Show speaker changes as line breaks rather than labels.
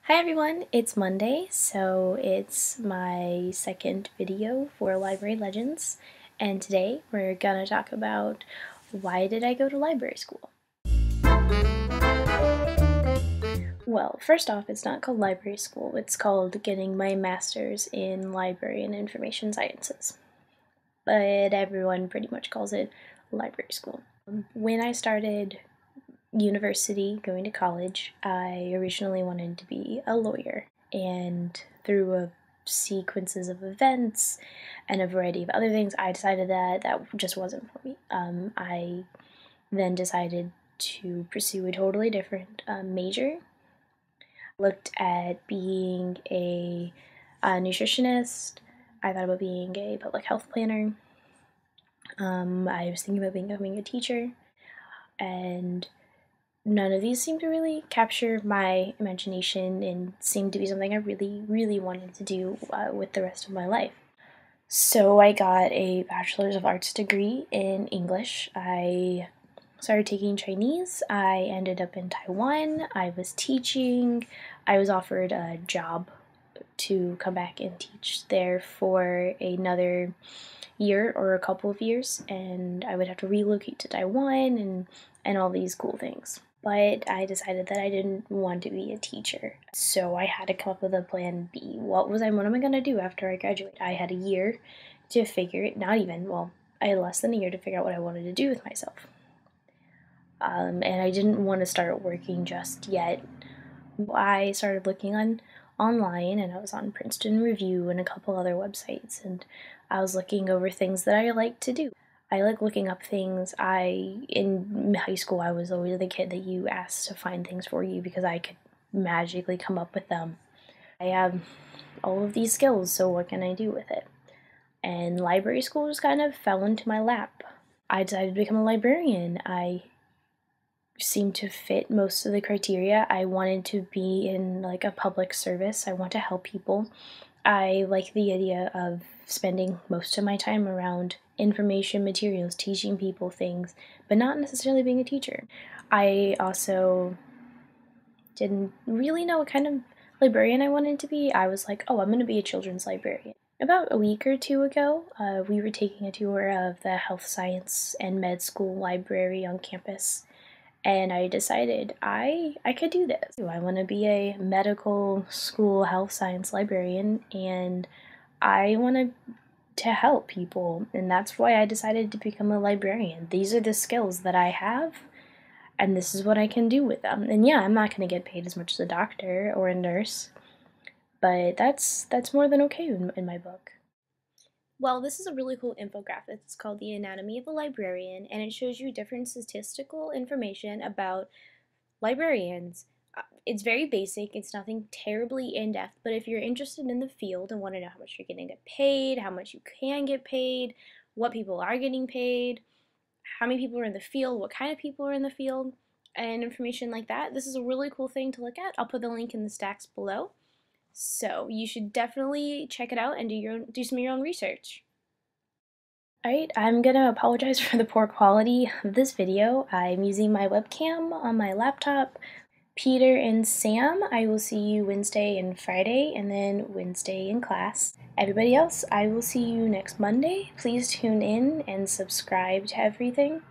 Hi everyone, it's Monday, so it's my second video for Library Legends, and today we're gonna talk about why did I go to library school? Well, first off, it's not called library school, it's called getting my master's in library and information sciences, but everyone pretty much calls it library school. When I started university, going to college, I originally wanted to be a lawyer, and through a sequences of events and a variety of other things, I decided that that just wasn't for me. I then decided to pursue a totally different major. Looked at being a nutritionist. I thought about being a public health planner. I was thinking about becoming a teacher, and none of these seemed to really capture my imagination and seemed to be something I really wanted to do with the rest of my life. So I got a Bachelor's of Arts degree in English. I started taking Chinese. I ended up in Taiwan. I was teaching. I was offered a job to come back and teach there for another year or a couple of years, and I would have to relocate to Taiwan and all these cool things. But I decided that I didn't want to be a teacher, so I had to come up with a plan B. What am I going to do after I graduate? I had a year to figure it, I had less than a year to figure out what I wanted to do with myself. And I didn't want to start working just yet. I started looking online, and I was on Princeton Review and a couple other websites, and I was looking over things that I like to do. I like looking up things. In high school, I was always the kid that you asked to find things for you because I could magically come up with them. I have all of these skills, so what can I do with it? And library school just kind of fell into my lap. I decided to become a librarian. I seemed to fit most of the criteria. I wanted to be in like a public service. I want to help people. I like the idea of spending most of my time around information materials, teaching people things, but not necessarily being a teacher. I also didn't really know what kind of librarian I wanted to be. I was like, oh, I'm going to be a children's librarian. About a week or two ago, we were taking a tour of the health science and med school library on campus, and I decided I could do this. I want to be a medical school health science librarian, and I want to help people, and that's why I decided to become a librarian. These are the skills that I have, and this is what I can do with them. And yeah, I'm not going to get paid as much as a doctor or a nurse, but that's more than okay in my book. Well, this is a really cool infographic. It's called The Anatomy of a Librarian, and it shows you different statistical information about librarians. It's very basic, it's nothing terribly in-depth, but if you're interested in the field and want to know how much you're going to get paid, how much you can get paid, what people are getting paid, how many people are in the field, what kind of people are in the field, and information like that, this is a really cool thing to look at. I'll put the link in the stacks below. So you should definitely check it out and do some of your own research. Alright, I'm gonna apologize for the poor quality of this video. I'm using my webcam on my laptop. Peter and Sam, I will see you Wednesday and Friday, and then Wednesday in class. Everybody else, I will see you next Monday. Please tune in and subscribe to everything.